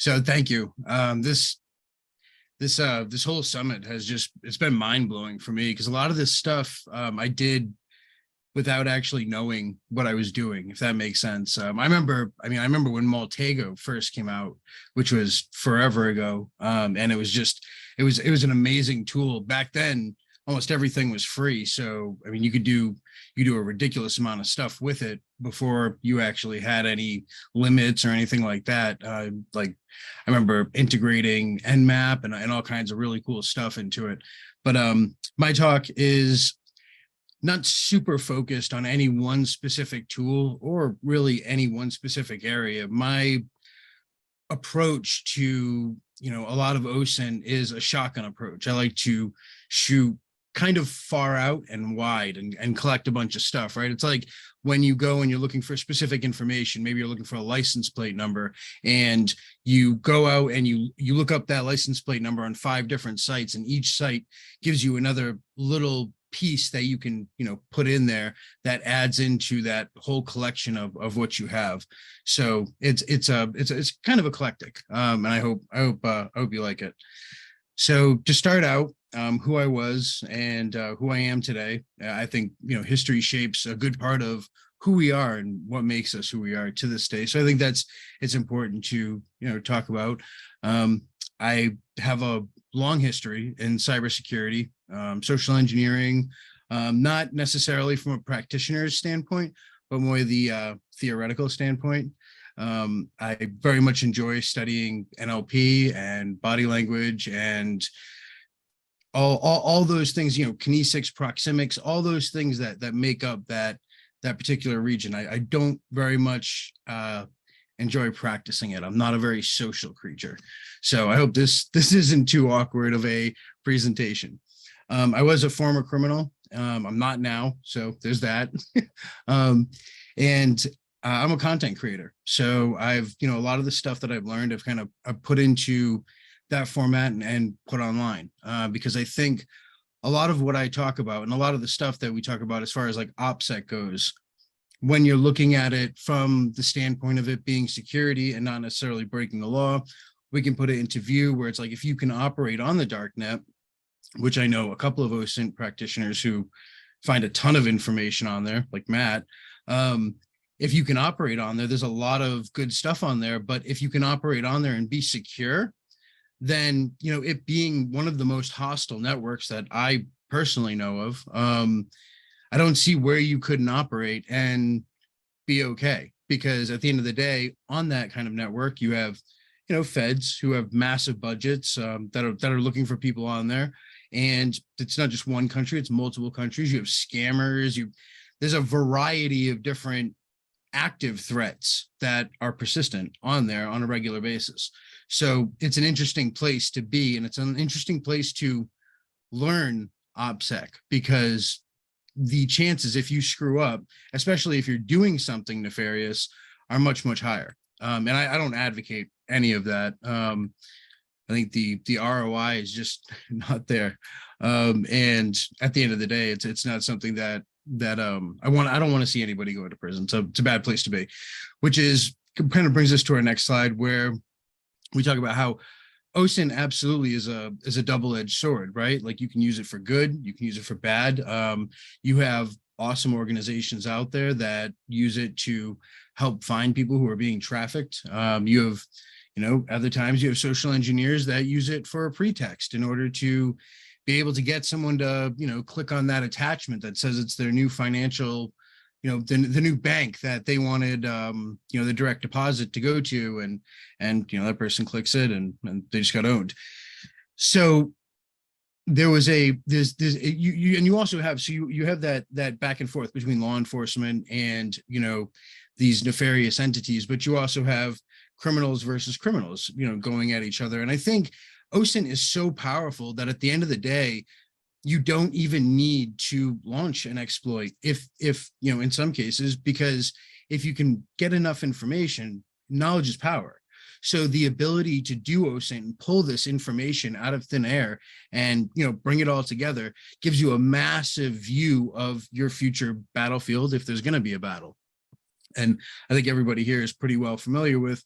So thank you. This whole summit it's been mind blowing for me because a lot of this stuff I did without actually knowing what I was doing, if that makes sense. I remember when Maltego first came out, which was forever ago. And it was an amazing tool. Back then, almost everything was free. So, I mean, you do a ridiculous amount of stuff with it before you actually had any limits or anything like that. Like I remember integrating Nmap and all kinds of really cool stuff into it. But my talk is not super focused on any one specific tool or really any one specific area. My approach to, a lot of OSINT is a shotgun approach. I like to shoot kind of far out and wide and collect a bunch of stuff, right? It's like when you go and you're looking for specific information, maybe you're looking for a license plate number and you go out and you look up that license plate number on 5 different sites, and each site gives you another little piece that you can put in there that adds into that whole collection of what you have. So it's kind of eclectic, and I hope you like it. So to start out, who I was and who I am today, I think history shapes a good part of who we are and what makes us who we are to this day. So I think it's important to talk about. I have a long history in cybersecurity, social engineering, not necessarily from a practitioner's standpoint, but more the theoretical standpoint. I very much enjoy studying NLP and body language and all those things, kinesics, proxemics, all those things that make up that particular region. I don't very much enjoy practicing it. I'm not a very social creature. So I hope this isn't too awkward of a presentation. I was a former criminal. I'm not now, so there's that. And I'm a content creator. So I've, a lot of the stuff that I've learned, I've put into that format and put online, because I think a lot of what I talk about and a lot of the stuff that we talk about as far as like OPSEC goes, when you're looking at it from the standpoint of it being security and not necessarily breaking the law, we can put it into view where it's like, if you can operate on the darknet, which I know a couple of OSINT practitioners who find a ton of information on there, like Matt, if you can operate on there, there's a lot of good stuff on there. But if you can operate on there and be secure, then, it being one of the most hostile networks that I personally know of, I don't see where you couldn't operate and be okay. Because at the end of the day, on that kind of network, you have, feds who have massive budgets that are looking for people on there. And it's not just one country, it's multiple countries. You have scammers, there's a variety of different active threats that are persistent on there on a regular basis. So it's an interesting place to be, and it's an interesting place to learn OPSEC, because the chances, if you screw up, especially if you're doing something nefarious, are much, much higher. And I don't advocate any of that. I think the ROI is just not there. And at the end of the day, it's not something that I don't want to see anybody go to prison. So it's a bad place to be, which is kind of brings us to our next slide, where we talk about how OSINT absolutely is a double-edged sword, right? Like you can use it for good, you can use it for bad. You have awesome organizations out there that use it to help find people who are being trafficked. You have, other times you have social engineers that use it for a pretext in order to be able to get someone to, click on that attachment that says it's their new financial, the new bank that they wanted, the direct deposit to go to, and that person clicks it and they just got owned. So there was you also have, so you have that back and forth between law enforcement and, these nefarious entities, but you also have criminals versus criminals, going at each other. And I think OSINT is so powerful that at the end of the day, you don't even need to launch an exploit if in some cases, because if you can get enough information, knowledge is power. So the ability to do OSINT and pull this information out of thin air and, bring it all together gives you a massive view of your future battlefield if there's going to be a battle. And I think everybody here is pretty well familiar with,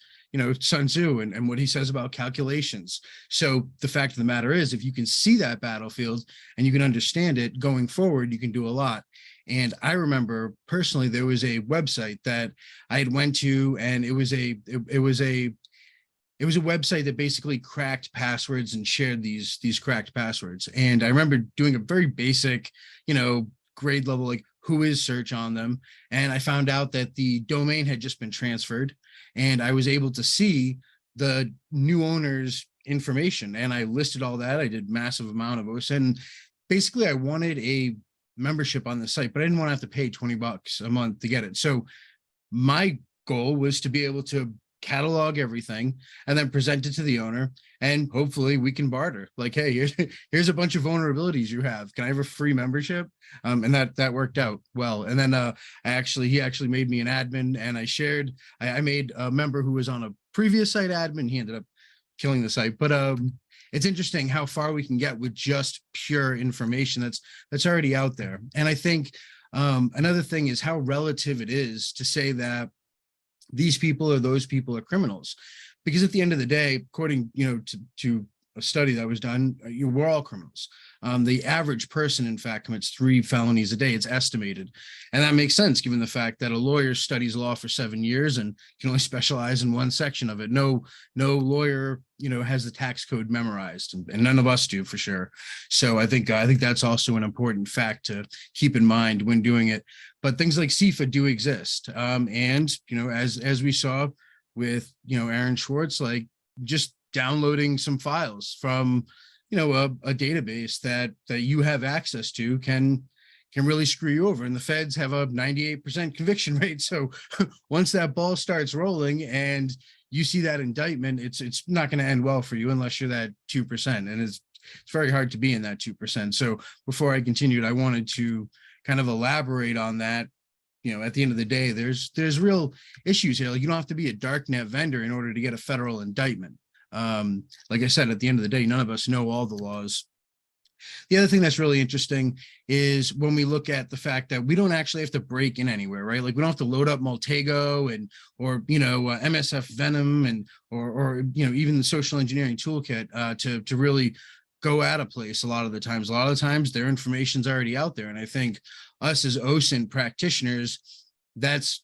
Sun Tzu and what he says about calculations. So the fact of the matter is, if you can see that battlefield and you can understand it going forward, you can do a lot. And I remember personally, there was a website that I had went to, and it was a website that basically cracked passwords and shared these cracked passwords. And I remember doing a very basic, grade level, like who is search on them. And I found out that the domain had just been transferred, and I was able to see the new owner's information. And I listed all that. I did massive amount of OSINT. And basically I wanted a membership on the site, but I didn't want to have to pay $20 a month to get it. So my goal was to be able to catalog everything and then present it to the owner, and hopefully we can barter, like, hey, here's a bunch of vulnerabilities you have, can I have a free membership? And that worked out well. And then he actually made me an admin, and I made a member who was on a previous site admin. He ended up killing the site, but it's interesting how far we can get with just pure information that's already out there. And I think another thing is how relative it is to say that these people or those people are criminals, because at the end of the day, according to a study that was done, we're all criminals. The average person, in fact, commits 3 felonies a day. It's estimated, and that makes sense given the fact that a lawyer studies law for 7 years and can only specialize in one section of it. No lawyer has the tax code memorized, and none of us do, for sure. So I think that's also an important fact to keep in mind when doing it. But things like CIFA do exist, and as we saw with Aaron Schwartz, like just downloading some files from a database that you have access to can really screw you over. And the feds have a 98% conviction rate. So once that ball starts rolling and you see that indictment, it's not going to end well for you unless you're that 2%. And it's very hard to be in that 2%. So before I continued, I wanted to kind of elaborate on that. At the end of the day, there's real issues here. Like, you don't have to be a darknet vendor in order to get a federal indictment. Like I said, at the end of the day, none of us know all the laws. The other thing that's really interesting is when we look at the fact that we don't actually have to break in anywhere, right? Like, we don't have to load up Maltego or MSF Venom or even the social engineering toolkit to really go at a place. A lot of the times their information's already out there. And I think us as OSINT practitioners, that's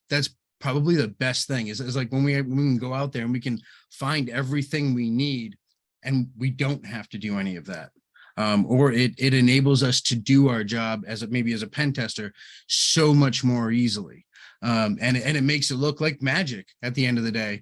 probably the best thing is like when we can go out there and we can find everything we need, and we don't have to do any of that. Or it enables us to do our job as a pen tester so much more easily. And it makes it look like magic at the end of the day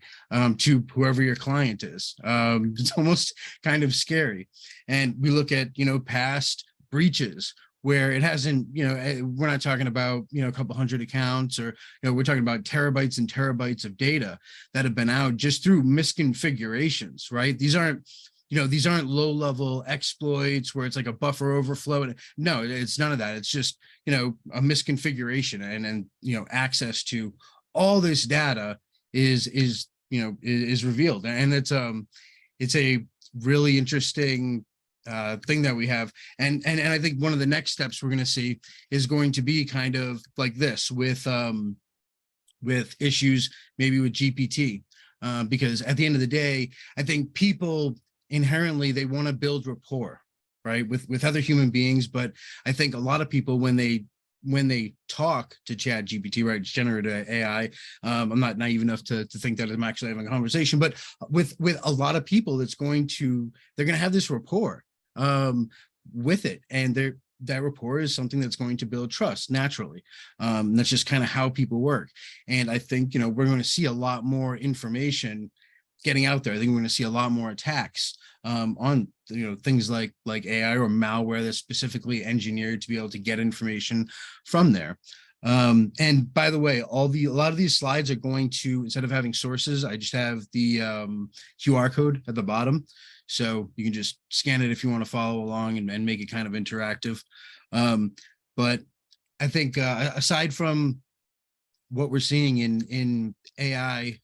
to whoever your client is. It's almost kind of scary. And we look at, past breaches where it hasn't, we're not talking about, a couple hundred accounts, or, we're talking about terabytes and terabytes of data that have been out just through misconfigurations, right? These aren't low-level exploits where it's like a buffer overflow. No, it's none of that. It's just, a misconfiguration and access to all this data is revealed. And it's a really interesting thing that we have. And I think one of the next steps we're going to see is going to be kind of like this with issues, maybe with GPT, because at the end of the day, I think people inherently, they want to build rapport, right, with other human beings. But I think a lot of people, when they talk to Chat GPT, right, generative AI, I'm not naive enough to think that I'm actually having a conversation, but with a lot of people, they're going to have this rapport with it, and that rapport is something that's going to build trust naturally. That's just kind of how people work. And I think we're going to see a lot more information getting out there. I think we're going to see a lot more attacks on things like AI or malware that's specifically engineered to be able to get information from there. And by the way, a lot of these slides are going to, instead of having sources, I just have the QR code at the bottom, so you can just scan it if you want to follow along and make it kind of interactive. But I think aside from what we're seeing in AI,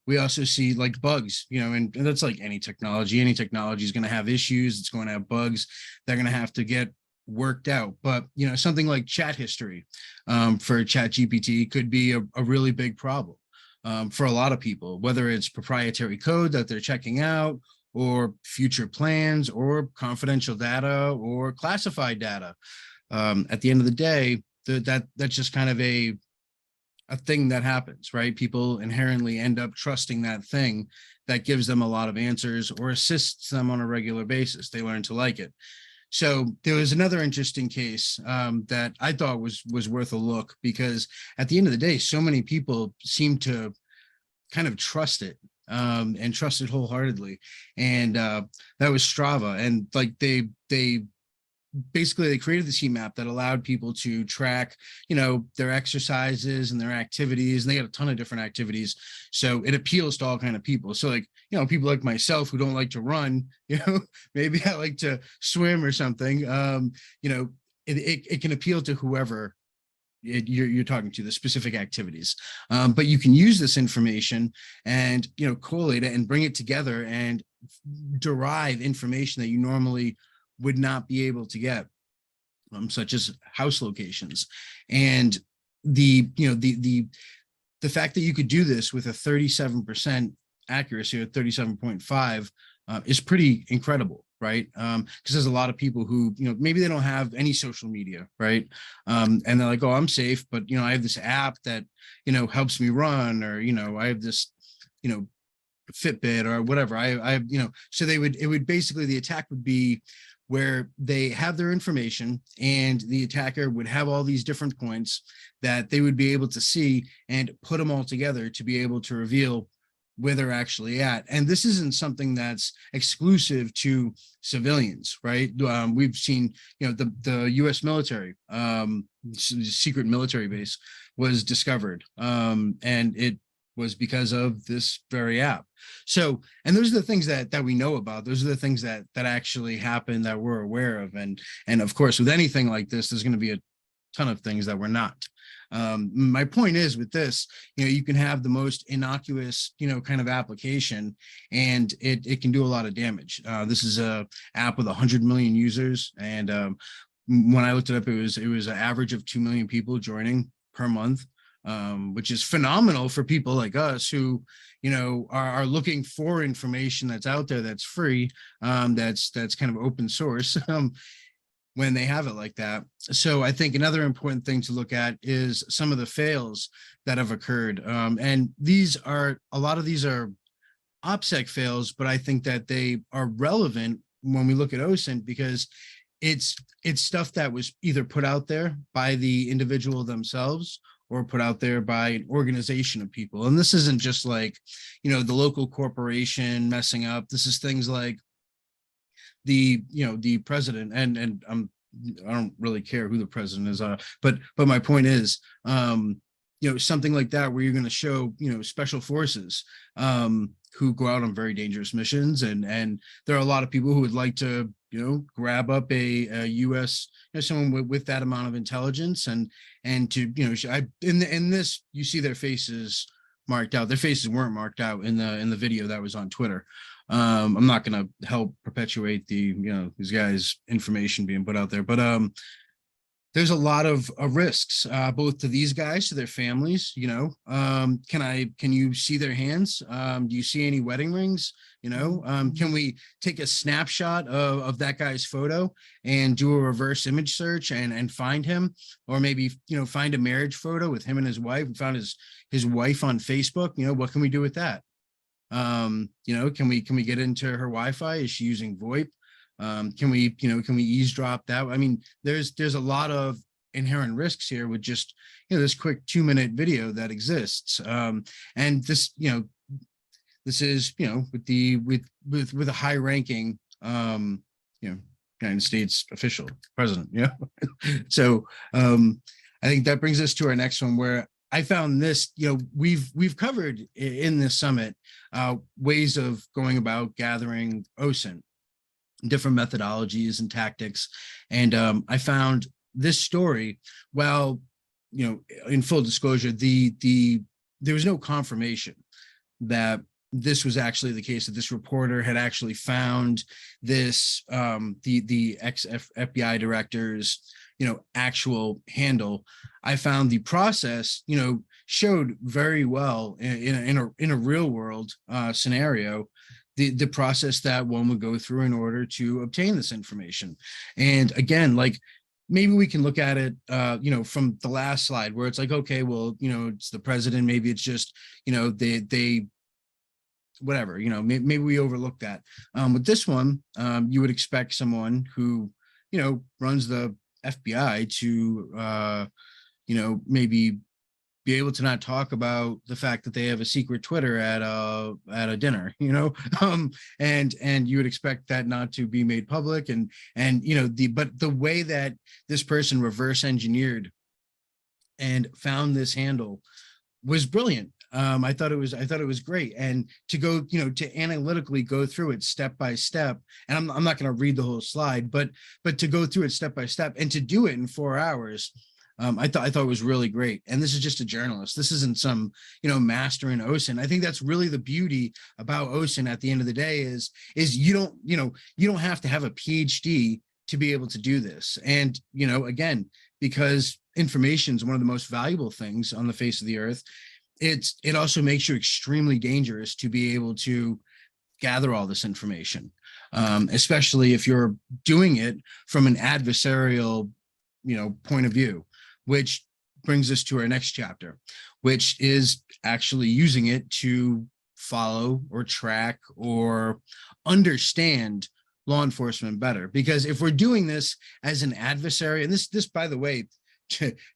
we also see like bugs, and that's like any technology. Any technology is going to have issues. It's going to have bugs. They're going to have to get worked out. But something like chat history for Chat GPT could be a really big problem for a lot of people, whether it's proprietary code that they're checking out, or future plans, or confidential data, or classified data. At the end of the day, that's just kind of a thing that happens, right? People inherently end up trusting that thing that gives them a lot of answers or assists them on a regular basis. They learn to like it. So there was another interesting case that I thought was worth a look, because at the end of the day, so many people seem to kind of trust it and trust it wholeheartedly. And that was Strava. And like they basically they created this heat map that allowed people to track their exercises and their activities, and they got a ton of different activities, so it appeals to all kind of people. So like people like myself who don't like to run, maybe I like to swim or something. It can appeal to whoever you're talking to, the specific activities. But you can use this information and collate it and bring it together and derive information that you normally would not be able to get, such as house locations. And the fact that you could do this with a 37% accuracy, or 37.5, is pretty incredible, right? Because there's a lot of people who maybe they don't have any social media, right? And they're like, oh, I'm safe, but I have this app that helps me run, or I have this Fitbit or whatever. I so it would basically, the attack would be where they have their information, and the attacker would have all these different points that they would be able to see and put them all together to be able to reveal where they're actually at. And this isn't something that's exclusive to civilians, right? We've seen, the U.S. military, secret military base was discovered, and it was because of this very app. So, and those are the things that we know about. Those are the things that actually happen, that we're aware of. And of course, with anything like this, there's going to be a ton of things that we're not. My point is, with this, you can have the most innocuous, kind of application, and it can do a lot of damage. This is a app with 100 million users. And when I looked it up, it was an average of 2 million people joining per month. Which is phenomenal for people like us who, are looking for information that's out there, that's free, that's kind of open source, when they have it like that. So I think another important thing to look at is some of the fails that have occurred. And a lot of these are OPSEC fails, but I think that they are relevant when we look at OSINT, because it's stuff that was either put out there by the individual themselves, or put out there by an organization of people. And this isn't just like, the local corporation messing up. This is things like the president, and I don't really care who the president is, but my point is, something like that, where you're going to show, special forces who go out on very dangerous missions. And there are a lot of people who would like to, grab up a U.S., someone with that amount of intelligence, and to, in this, you see their faces marked out. Their faces weren't marked out in the video that was on Twitter. I'm not going to help perpetuate the, these guys' information being put out there, but there's a lot of risks, both to these guys, to their families. Can you see their hands? Do you see any wedding rings? Can we take a snapshot of that guy's photo and do a reverse image search and find him? Or maybe, find a marriage photo with him and his wife. We found his wife on Facebook. What can we do with that? Can we get into her Wi-Fi? Is she using VoIP? Can we eavesdrop that? I mean, there's a lot of inherent risks here with just, this quick 2-minute video that exists. And this, this is, with a high ranking, United States official, president. So, I think that brings us to our next one, where I found this, we've covered in this summit, ways of going about gathering OSINT, different methodologies and tactics. And I found this story, well, in full disclosure, there was no confirmation that this was actually the case, that this reporter had actually found this, the ex FBI director's, actual handle. I found the process, showed very well in a real world scenario, the process that one would go through in order to obtain this information. And again, like, maybe we can look at it, from the last slide where it's like, okay, well, it's the president. Maybe it's just, they whatever, maybe we overlook that. With this one, you would expect someone who, runs the FBI to, maybe be able to not talk about the fact that they have a secret Twitter at a dinner, and you would expect that not to be made public, and but the way that this person reverse engineered and found this handle was brilliant. I thought it was great, and to go, to analytically go through it step by step. And I'm not going to read the whole slide, but to go through it step by step and to do it in 4 hours, I thought it was really great. And this is just a journalist. This isn't some, master in OSINT. I think that's really the beauty about OSINT at the end of the day is you don't have to have a PhD to be able to do this. And, again, because information is one of the most valuable things on the face of the earth, it also makes you extremely dangerous to be able to gather all this information, especially if you're doing it from an adversarial, point of view, which brings us to our next chapter, which is actually using it to follow or track or understand law enforcement better. Because if we're doing this as an adversary, and this, by the way,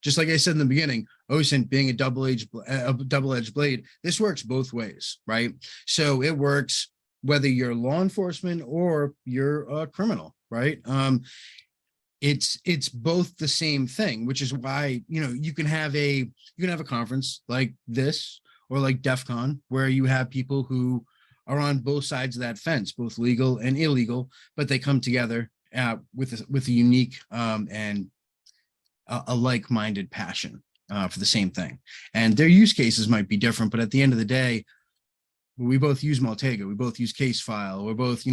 just like I said in the beginning, OSINT being a double-edged blade, this works both ways, right? So it works whether you're law enforcement or you're a criminal, right? It's both the same thing, which is why, you can have a conference like this or like DEF CON, where you have people who are on both sides of that fence, both legal and illegal, but they come together with a unique and a like-minded passion for the same thing. And their use cases might be different, but at the end of the day, we both use Maltega, we both use Casefile, we're both,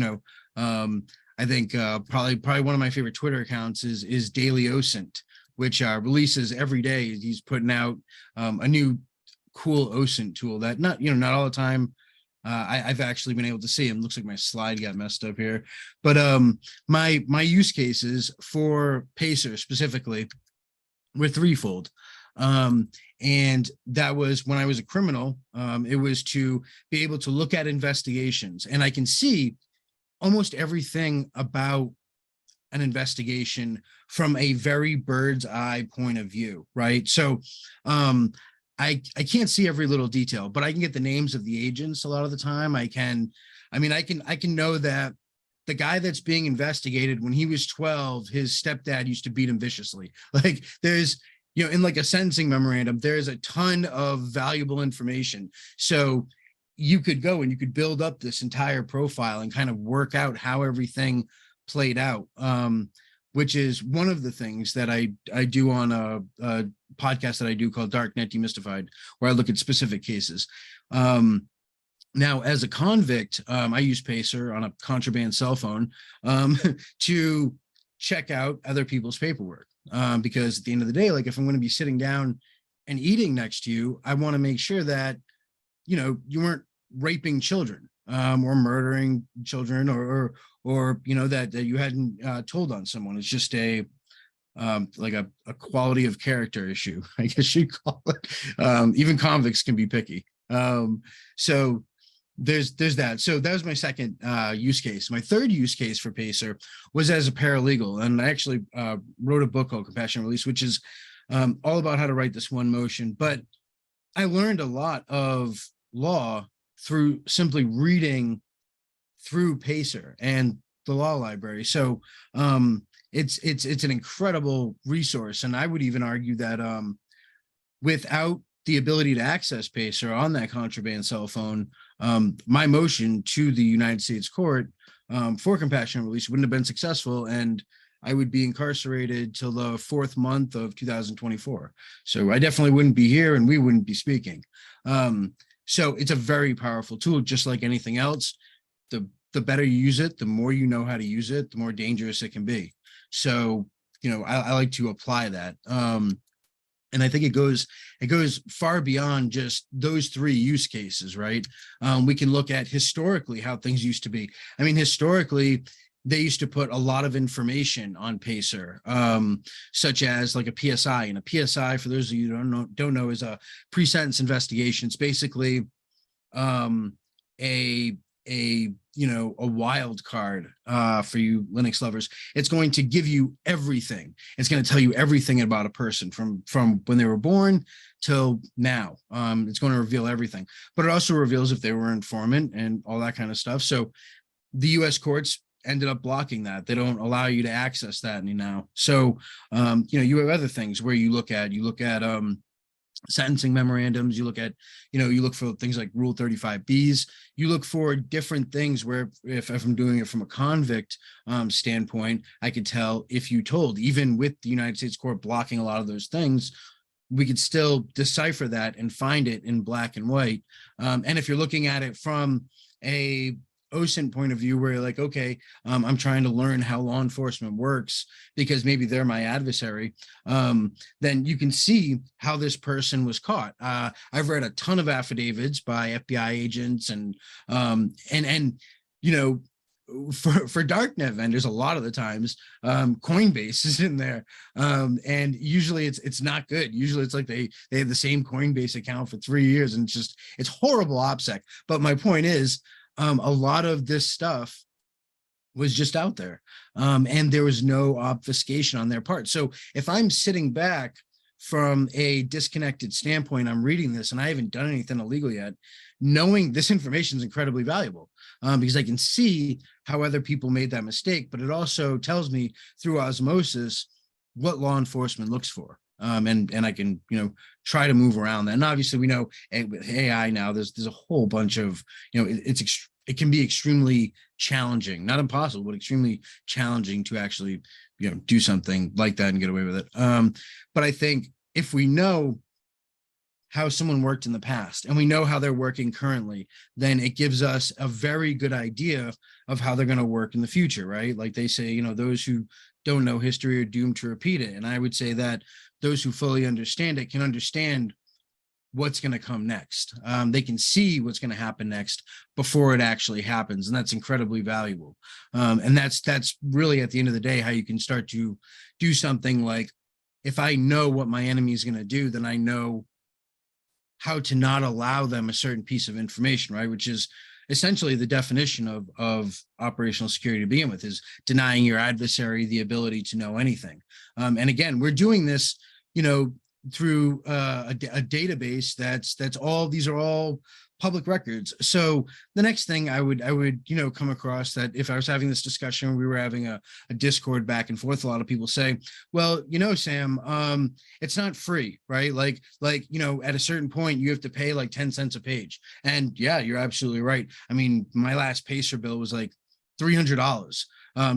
I think probably one of my favorite Twitter accounts is Daily OSINT, which releases every day. He's putting out a new cool OSINT tool that not all the time I've actually been able to see him. Looks like my slide got messed up here, but my use cases for Pacer specifically were threefold. And that was when I was a criminal. It was to be able to look at investigations, and I can see almost everything about an investigation from a very bird's eye point of view, right? So I can't see every little detail, but I can get the names of the agents a lot of the time. I can know that the guy that's being investigated, when he was 12, his stepdad used to beat him viciously. Like, there's, in like a sentencing memorandum, there's a ton of valuable information. So you could go and you could build up this entire profile and kind of work out how everything played out, which is one of the things that I do on a podcast that I do called Darknet Demystified, where I look at specific cases. Now, as a convict, I use Pacer on a contraband cell phone to check out other people's paperwork, because at the end of the day, like, if I'm going to be sitting down and eating next to you, I want to make sure that, you weren't raping children or murdering children, or that you hadn't told on someone. It's just like a quality of character issue, I guess you'd call it. Even convicts can be picky. So there's that. So that was my second use case. My third use case for Pacer was as a paralegal, and I actually wrote a book called Compassionate Release, which is all about how to write this one motion. But I learned a lot of law through simply reading through Pacer and the law library. So it's an incredible resource, and I would even argue that without the ability to access Pacer on that contraband cell phone, my motion to the United States court for compassionate release wouldn't have been successful, and I would be incarcerated till the 4th month of 2024. So I definitely wouldn't be here, and we wouldn't be speaking. So it's a very powerful tool, just like anything else. The better you use it, the more you know how to use it, the more dangerous it can be. So, I like to apply that. And I think it goes far beyond just those three use cases, right? We can look at historically how things used to be. I mean, historically, they used to put a lot of information on Pacer, such as like a PSI. And a PSI, for those of you who don't know, is a pre-sentence investigation. It's basically a wild card for you Linux lovers. It's going to give you everything. It's going to tell you everything about a person from when they were born till now. It's going to reveal everything, but it also reveals if they were an informant and all that kind of stuff. So the U.S. courts ended up blocking that. They don't allow you to access that now. So you have other things where you look at sentencing memorandums, you look for things like Rule 35Bs, you look for different things where if I'm doing it from a convict standpoint, I could tell if you told, even with the United States court blocking a lot of those things, we could still decipher that and find it in black and white. And if you're looking at it from a OSINT point of view, where you're like, okay, I'm trying to learn how law enforcement works because maybe they're my adversary, then you can see how this person was caught. I've read a ton of affidavits by FBI agents and for Darknet vendors, a lot of the times, Coinbase is in there, and usually it's not good. Usually it's like they have the same Coinbase account for 3 years, and it's horrible OPSEC. But my point is, a lot of this stuff was just out there, and there was no obfuscation on their part. So if I'm sitting back from a disconnected standpoint, I'm reading this and I haven't done anything illegal yet, knowing this information is incredibly valuable, because I can see how other people made that mistake, but it also tells me through osmosis what law enforcement looks for. And I can, try to move around that. And obviously we know with AI now, there's a whole bunch of, it can be extremely challenging, not impossible, but extremely challenging to actually, do something like that and get away with it. But I think if we know how someone worked in the past and we know how they're working currently, then it gives us a very good idea of how they're going to work in the future, right? Like they say, those who don't know history are doomed to repeat it. And I would say that those who fully understand it can understand what's going to come next. They can see what's going to happen next before it actually happens. And that's incredibly valuable. And that's really at the end of the day, how you can start to do something like, if I know what my enemy is going to do, then I know how to not allow them a certain piece of information, right? Which is essentially the definition of operational security to begin with, is denying your adversary the ability to know anything. And again, we're doing this, through a database these are all public records. So the next thing I would come across, that if I was having this discussion, we were having a Discord back and forth, a lot of people say, well, Sam, it's not free, right? Like at a certain point you have to pay like 10 cents a page. And yeah, you're absolutely right. I mean, my last Pacer bill was like $300.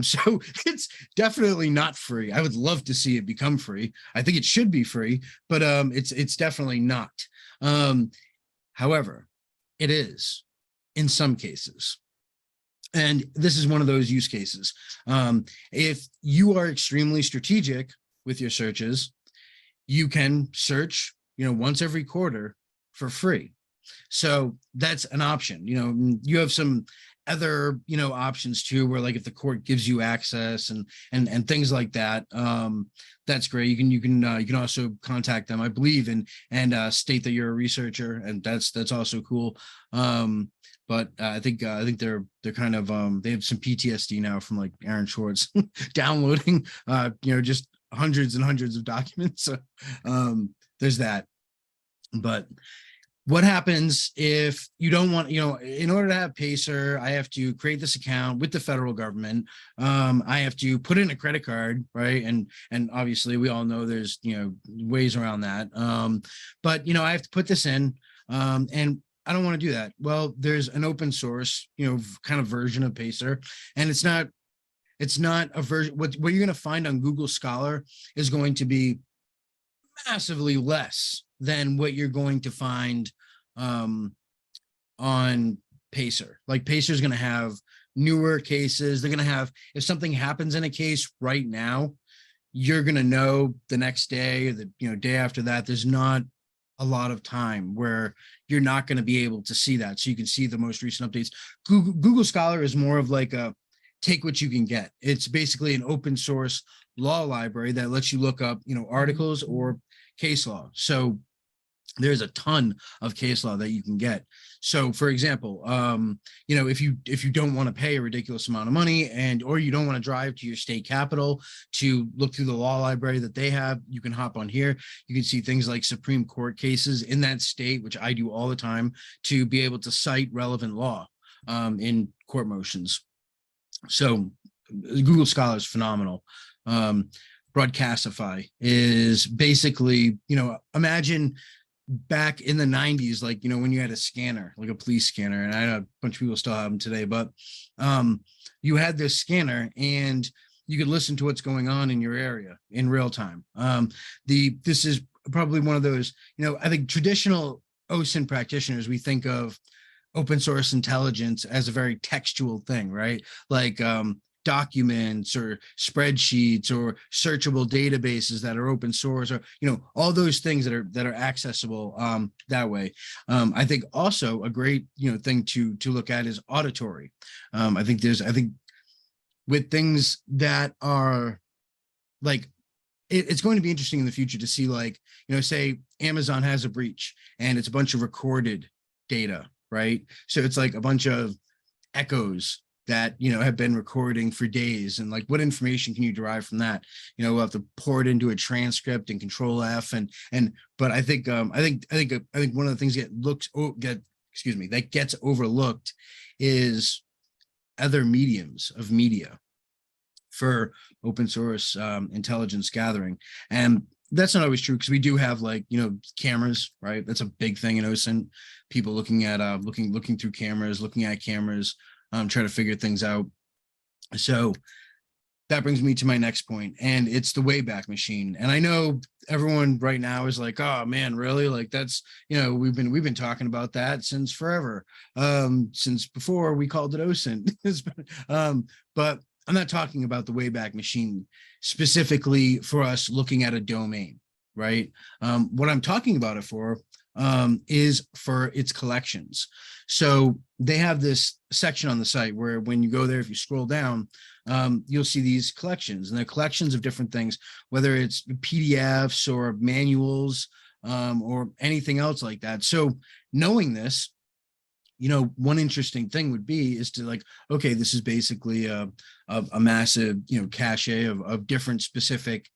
So it's definitely not free. I would love to see it become free. I think it should be free, but it's definitely not. However, it is in some cases. And this is one of those use cases. If you are extremely strategic with your searches, you can search, once every quarter for free. So that's an option. You have some other options too, where like if the court gives you access and things like that, that's great. You can also contact them, I believe, and state that you're a researcher, and that's also cool. But I think they're kind of they have some PTSD now from like Aaron Schwartz downloading just hundreds and hundreds of documents. So there's that. But what happens if you don't want, in order to have Pacer, I have to create this account with the federal government. I have to put in a credit card, right? And obviously we all know there's, ways around that. But, I have to put this in, and I don't want to do that. Well, there's an open source, kind of version of Pacer, and it's not a version. What you're going to find on Google Scholar is going to be massively less than what you're going to find on Pacer. Like Pacer is going to have newer cases. They're going to have, if something happens in a case right now, you're going to know the next day or the day after that. There's not a lot of time where you're not going to be able to see that. So you can see the most recent updates. Google Scholar is more of like a take what you can get. It's basically an open source law library that lets you look up, articles or case law. So there's a ton of case law that you can get. So for example, if you don't want to pay a ridiculous amount of money or you don't want to drive to your state capital to look through the law library that they have, you can hop on here. You can see things like Supreme Court cases in that state, which I do all the time, to be able to cite relevant law in court motions. So Google Scholar is phenomenal. Broadcastify is basically, imagine back in the 90s, like, when you had a scanner, like a police scanner, and I know a bunch of people still have them today, but you had this scanner and you could listen to what's going on in your area in real time. This is probably one of those, I think traditional OSINT practitioners, we think of open source intelligence as a very textual thing, right? Like documents or spreadsheets or searchable databases that are open source, or all those things that are accessible that way. I think also a great thing to look at is auditory. I think with things that are like, it's going to be interesting in the future to see, like, say Amazon has a breach and it's a bunch of recorded data, right? So it's like a bunch of echoes that have been recording for days, and like what information can you derive from that? We'll have to pour it into a transcript and Control F but I think one of the things that gets overlooked is other mediums of media for open source intelligence gathering. And that's not always true, because we do have, like, cameras, right? That's a big thing in OSINT. People looking at looking through cameras, looking at cameras, trying to figure things out. So that brings me to my next point, and it's the Wayback Machine. And I know everyone right now is like, oh man, really? Like, that's, we've been talking about that since forever, since before we called it OSINT. But I'm not talking about the Wayback Machine specifically for us looking at a domain, right? What I'm talking about it for is for its collections. So they have this section on the site where when you go there, if you scroll down, you'll see these collections, and they're collections of different things, whether it's PDFs or manuals or anything else like that. So knowing this, one interesting thing would be is to, like, okay, this is basically a massive, cache of different specific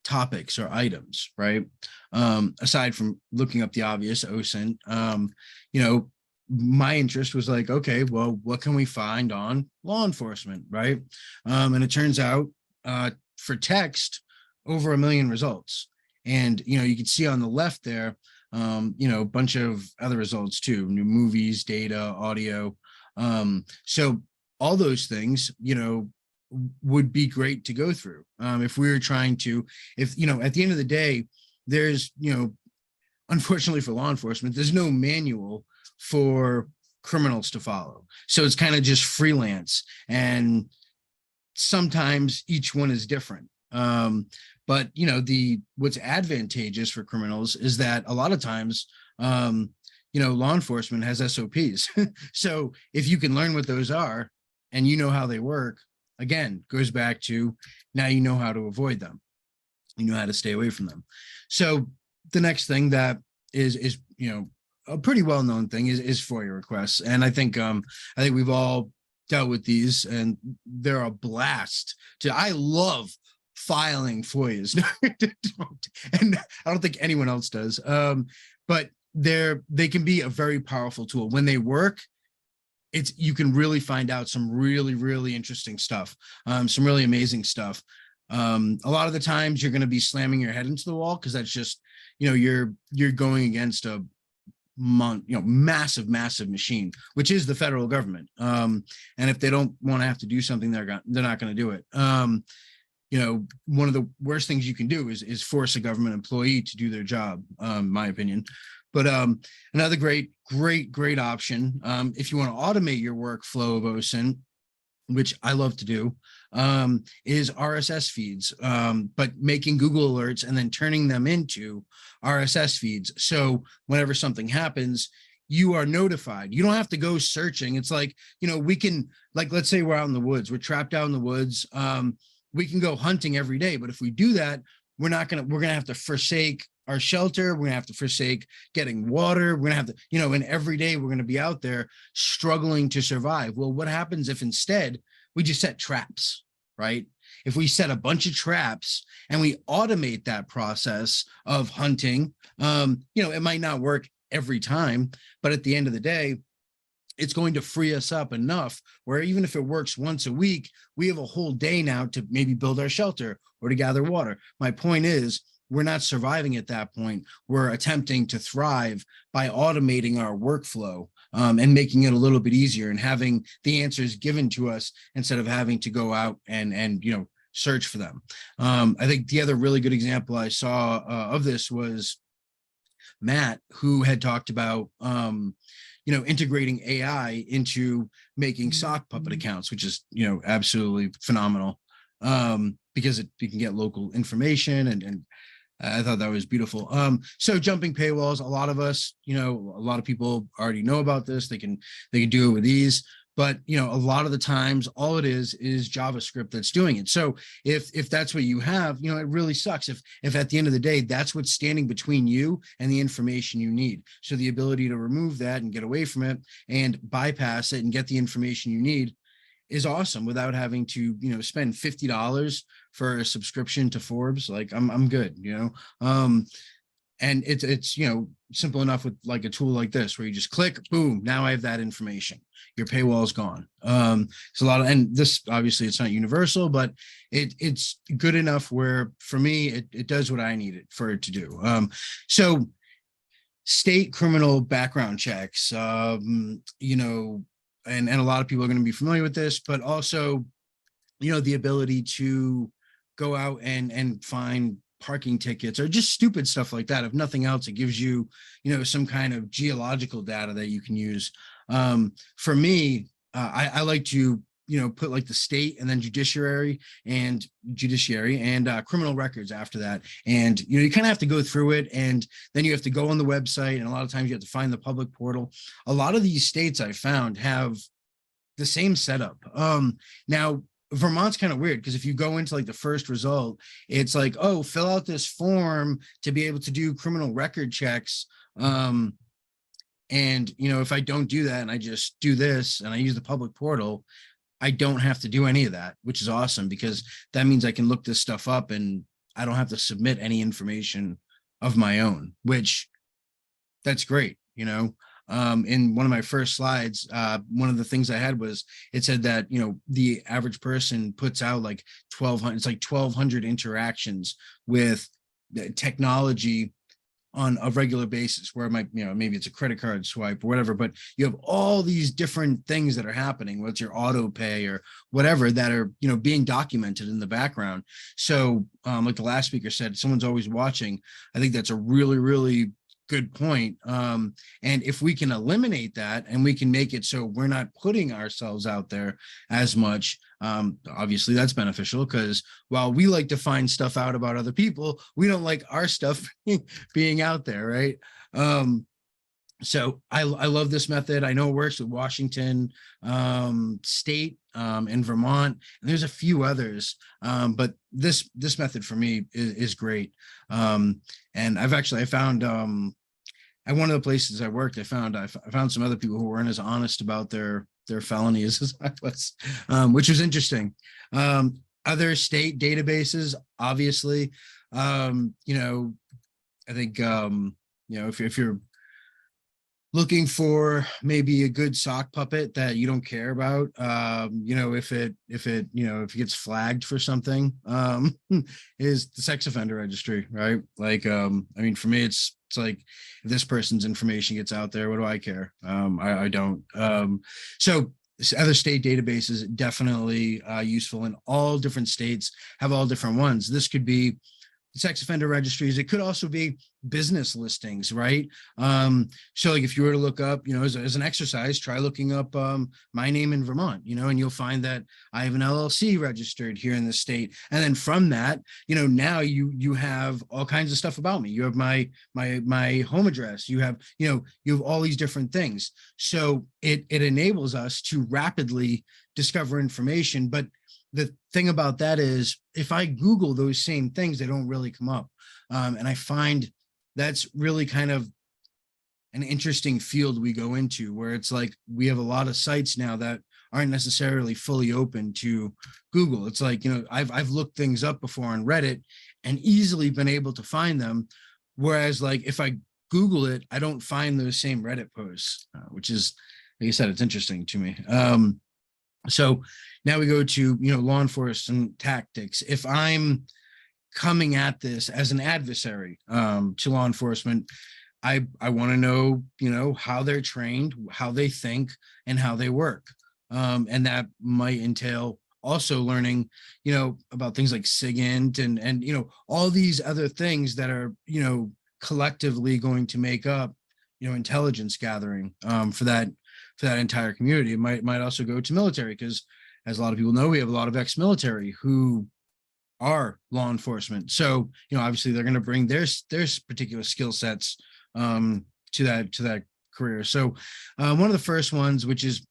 topics or items, right? Aside from looking up the obvious OSINT, my interest was like, okay, well, what can we find on law enforcement, right? And it turns out for text, over 1 million results. And, you can see on the left there, a bunch of other results too, new movies, data, audio. So all those things, would be great to go through. If we were trying to, at the end of the day, there's, unfortunately for law enforcement, there's no manual for criminals to follow. So it's kind of just freelance. And sometimes each one is different. But what's advantageous for criminals is that a lot of times, law enforcement has SOPs. So if you can learn what those are and how they work, again, goes back to now you know how to avoid them. You know how to stay away from them. So the next thing that is a pretty well-known thing is FOIA requests. And I think we've all dealt with these, and they're a blast. I love filing FOIAs. And I don't think anyone else does. But they can be a very powerful tool. When they work, you can really find out some really, really interesting stuff, some really amazing stuff. A lot of the times you're going to be slamming your head into the wall, because that's just, you're going against a massive machine, which is the federal government. And if they don't want to have to do something, they're not going to do it. One of the worst things you can do is force a government employee to do their job, in my opinion. But another great option, if you want to automate your workflow of OSINT, which I love to do, is RSS feeds, but making Google alerts and then turning them into RSS feeds. So whenever something happens, you are notified. You don't have to go searching. It's like, we can, like, let's say we're out in the woods, we're trapped out in the woods. We can go hunting every day, but if we do that, we're going to have to forsake our shelter. We're gonna have to forsake getting water. We're gonna have to, and every day we're gonna be out there struggling to survive. Well, what happens if instead we just set traps, right? If we set a bunch of traps and we automate that process of hunting, it might not work every time, but at the end of the day, it's going to free us up enough where even if it works once a week, we have a whole day now to maybe build our shelter or to gather water. My point is, we're not surviving at that point. We're attempting to thrive by automating our workflow and making it a little bit easier and having the answers given to us instead of having to go out and search for them. I think the other really good example I saw of this was Matt, who had talked about integrating AI into making sock puppet accounts, which is absolutely phenomenal because you can get local information and I thought that was beautiful. So jumping paywalls, a lot of us, a lot of people already know about this. They can do it with ease, but a lot of the times, all it is JavaScript that's doing it. So if that's what you have, it really sucks. If at the end of the day, that's what's standing between you and the information you need. So the ability to remove that and get away from it and bypass it and get the information you need is awesome without having to, spend $50 for a subscription to Forbes. Like I'm good, and it's, simple enough with like a tool like this, where you just click, boom, now I have that information. Your paywall is gone. It's a lot of, and this, obviously it's not universal, but it's good enough where for me, it does what I need it for it to do. So state criminal background checks, and a lot of people are going to be familiar with this, but also, the ability to go out and find parking tickets or just stupid stuff like that. If nothing else, it gives you, some kind of geological data that you can use. For me, I like to, put like the state and then judiciary and criminal records after that. And, you kind of have to go through it and then you have to go on the website. And a lot of times you have to find the public portal. A lot of these states I found have the same setup. Now, Vermont's kind of weird because if you go into like the first result, it's like, oh, fill out this form to be able to do criminal record checks. And, if I don't do that and I just do this and I use the public portal, I don't have to do any of that, which is awesome because that means I can look this stuff up and I don't have to submit any information of my own, which that's great. In one of my first slides, one of the things I had was it said that, the average person puts out like 1,200, it's like 1,200 interactions with technology on a regular basis where it might, maybe it's a credit card swipe or whatever, but you have all these different things that are happening, whether it's your auto pay or whatever that are, being documented in the background. So like the last speaker said, someone's always watching. I think that's a really, really good point. And if we can eliminate that and we can make it so we're not putting ourselves out there as much, obviously that's beneficial because while we like to find stuff out about other people, we don't like our stuff being out there, right? So I love this method. I know it works with Washington State and Vermont, and there's a few others, but this method for me is great. And I found at one of the places I worked, I found some other people who weren't as honest about their felonies as I was, which was interesting. Other state databases, obviously, I think if you're looking for maybe a good sock puppet that you don't care about, if it gets flagged for something, is the sex offender registry, right? Like, for me, it's like if this person's information gets out there, what do I care? I don't. So other state databases definitely useful, and all different states have all different ones. This could be sex offender registries. It could also be business listings, right? So like if you were to look up, as an exercise, try looking up my name in Vermont, and you'll find that I have an LLC registered here in the state. And then from that, now you have all kinds of stuff about me. You have my home address. You have all these different things. So it enables us to rapidly discover information. But the thing about that is if I Google those same things, they don't really come up. And I find that's really kind of an interesting field we go into, where it's like we have a lot of sites now that aren't necessarily fully open to Google. It's like, I've looked things up before on Reddit and easily been able to find them. Whereas like if I Google it, I don't find those same Reddit posts, which is, like I said, it's interesting to me. So now we go to, law enforcement tactics. If I'm coming at this as an adversary to law enforcement, I want to know, how they're trained, how they think, and how they work. And that might entail also learning, about things like SIGINT and all these other things that are, collectively going to make up, intelligence gathering for that entire community. It might also go to military, because as a lot of people know, we have a lot of ex-military who are law enforcement. So, obviously they're going to bring their particular skill sets to that career. So one of the first ones, which is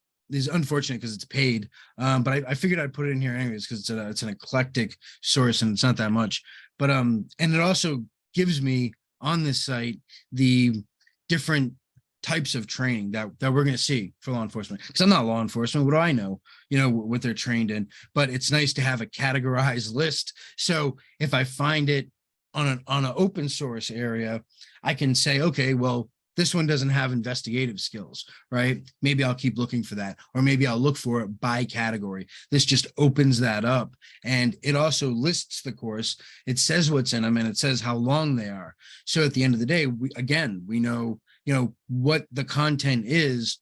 unfortunate because it's paid, but I figured I'd put it in here anyways, because it's an eclectic source and it's not that much. But and it also gives me on this site the different types of training that we're going to see for law enforcement, because I'm not law enforcement. What do I know, what they're trained in? But it's nice to have a categorized list. So if I find it on an open source area, I can say, okay, well, this one doesn't have investigative skills, right? Maybe I'll keep looking for that, or maybe I'll look for it by category. This just opens that up. And it also lists the course. It says what's in them, and it says how long they are. So at the end of the day, we know, what the content is.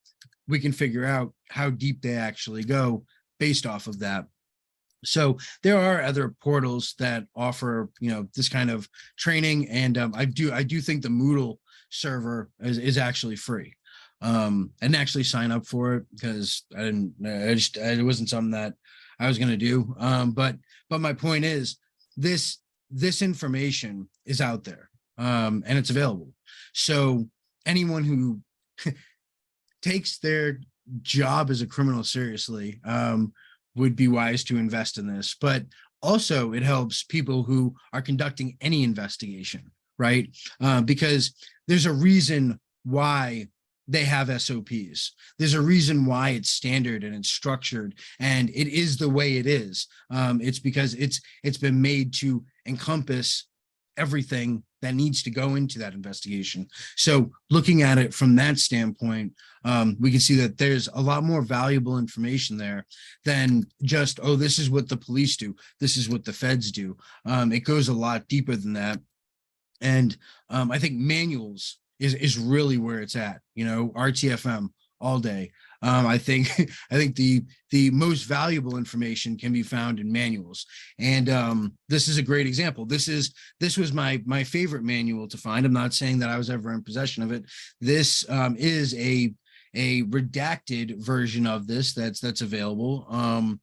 We can figure out how deep they actually go based off of that. So there are other portals that offer, this kind of training. And I do think the Moodle server is actually free. I didn't actually sign up for it because it wasn't something that I was going to do. But my point is this information is out there, and it's available. So anyone who takes their job as a criminal seriously would be wise to invest in this. But also it helps people who are conducting any investigation, right? Because there's a reason why they have SOPs. There's a reason why it's standard and it's structured, and it is the way it is. It's because it's been made to encompass everything that needs to go into that investigation. So looking at it from that standpoint, we can see that there's a lot more valuable information there than just, oh, this is what the police do, this is what the feds do. It goes a lot deeper than that. And I think manuals is really where it's at, RTFM all day. I think the most valuable information can be found in manuals, and this is a great example. This was my favorite manual to find. I'm not saying that I was ever in possession of it. This is a redacted version of this that's available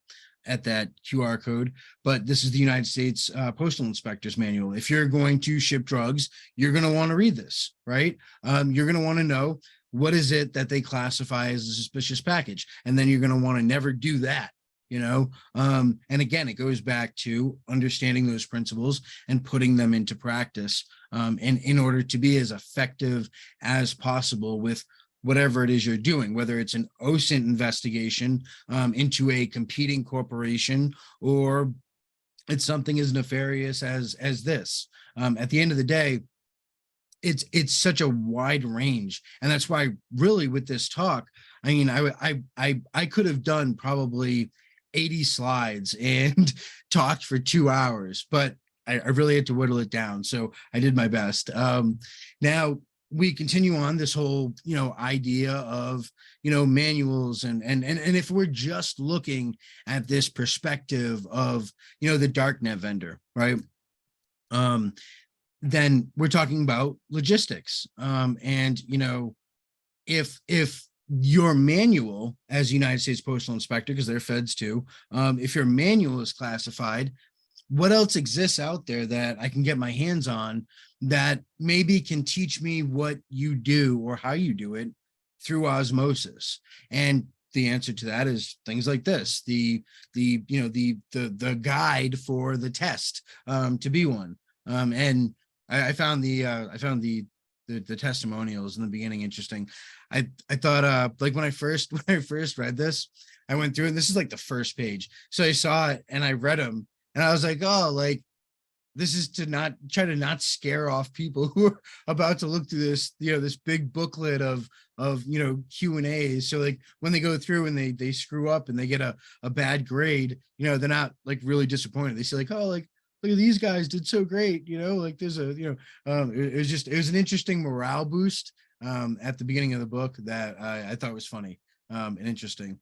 at that QR code, but this is the United States Postal Inspector's Manual. If you're going to ship drugs, you're going to want to read this, right? You're going to want to know, what is it that they classify as a suspicious package? And then you're going to want to never do that, and again, it goes back to understanding those principles and putting them into practice, and in order to be as effective as possible with whatever it is you're doing, whether it's an OSINT investigation into a competing corporation, or it's something as nefarious as this. At the end of the day, it's such a wide range, and that's why really with this talk, I mean, I could have done probably 80 slides and talked for 2 hours, but I really had to whittle it down. So I did my best. Now we continue on this whole, idea of, manuals and if we're just looking at this perspective of, the Darknet Vendor, right? Um, then we're talking about logistics. And if your manual as United States Postal Inspector, because they're feds too, if your manual is classified, what else exists out there that I can get my hands on that maybe can teach me what you do or how you do it through osmosis? And the answer to that is things like this, the guide for the test, to be one. And I found the testimonials in the beginning interesting. I thought like when I first read this, I went through, and this is like the first page. So I saw it and I read them, and I was like, oh, like this is to not try to not scare off people who are about to look through this, this big booklet of Q&As. So like when they go through and they screw up and they get a bad grade, they're not like really disappointed. They say like, oh, like look at these guys did so great, like there's a, it was an interesting morale boost at the beginning of the book that I thought was funny and interesting.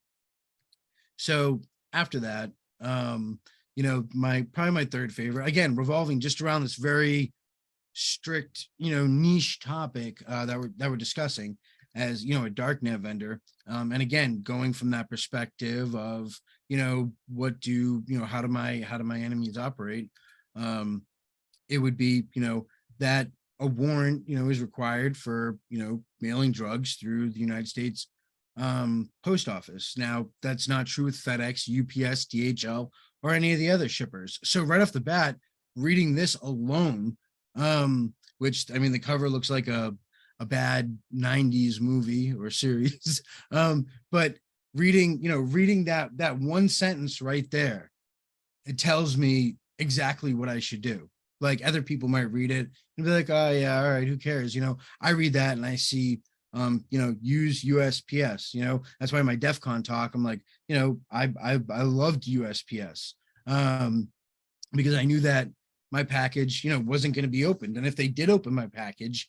So after that, probably my third favorite, again, revolving just around this very strict, niche topic that we're discussing as, a Darknet vendor. And again, going from that perspective of, what do, how do my enemies operate? It would be, that a warrant, is required for, mailing drugs through the United States post office. Now, that's not true with FedEx, UPS, DHL, or any of the other shippers. So right off the bat, reading this alone, which, I mean, the cover looks like a bad 90s movie or series, but reading that one sentence right there, it tells me exactly what I should do. Like other people might read it and be like, oh yeah, all right, who cares? I read that and I see, use USPS, that's why my DEF CON talk, I'm like, I loved USPS because I knew that my package, wasn't going to be opened. And if they did open my package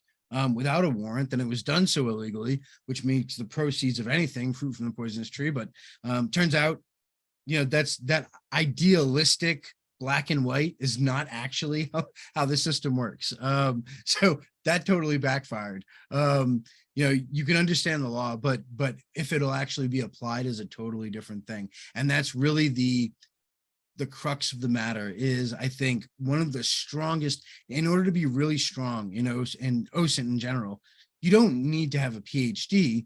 without a warrant, then it was done so illegally, which makes the proceeds of anything fruit from the poisonous tree. But turns out, that's that idealistic black and white is not actually how the system works. So that totally backfired. You can understand the law, but if it'll actually be applied is a totally different thing. And that's really the crux of the matter is, I think, one of the strongest, in order to be really strong, and OSINT in general, you don't need to have a PhD.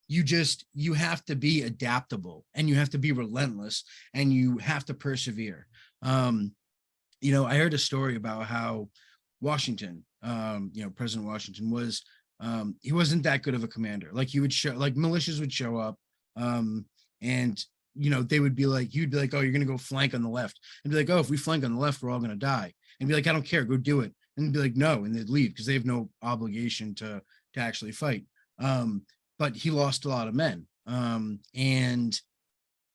You have to be adaptable and you have to be relentless and you have to persevere. I heard a story about how Washington, President Washington was, he wasn't that good of a commander. Like he would show, like militias would show up, and they would be like, you'd be like, oh, you're gonna go flank on the left, and be like, oh, if we flank on the left, we're all gonna die, and be like, I don't care, go do it, and be like, no, and they'd leave because they have no obligation to actually fight. But he lost a lot of men, and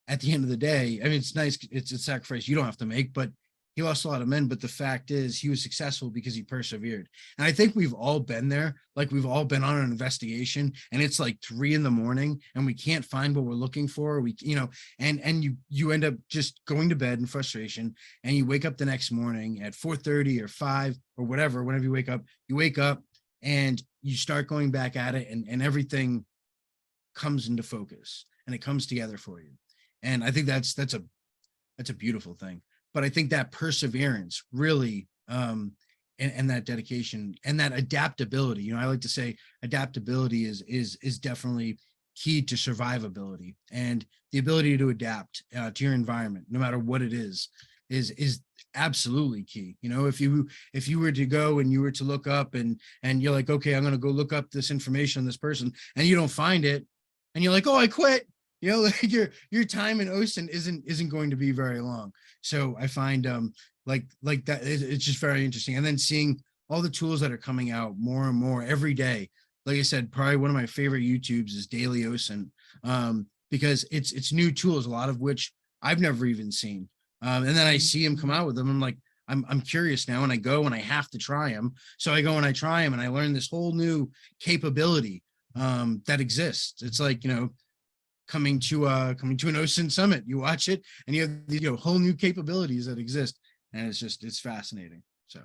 at the end of the day, I mean, it's nice, it's a sacrifice you don't have to make, but he lost a lot of men. But the fact is, he was successful because he persevered. And I think we've all been there. Like we've all been on an investigation and it's like 3 a.m. and we can't find what we're looking for. And you end up just going to bed in frustration, and you wake up the next morning at 4:30 or 5 or whatever, whenever you wake up and you start going back at it, and everything comes into focus and it comes together for you. And I think that's a beautiful thing. But I think that perseverance really, and that dedication and that adaptability, I like to say adaptability is definitely key to survivability, and the ability to adapt to your environment, no matter what it is absolutely key. If you were to go and you were to look up and you're like, okay, I'm going to go look up this information on this person, and you don't find it, and you're like, oh, I quit. Like your time in OSINT isn't going to be very long. So I find like that it's just very interesting. And then seeing all the tools that are coming out more and more every day. Like I said, probably one of my favorite YouTubes is Daily OSINT, because it's new tools, a lot of which I've never even seen. And then I see him come out with them. I'm like, I'm curious now, and I go and I have to try them. So I go and I try them, and I learn this whole new capability that exists. It's like, coming to an OSINT summit, you watch it and you have these whole new capabilities that exist, and it's fascinating. So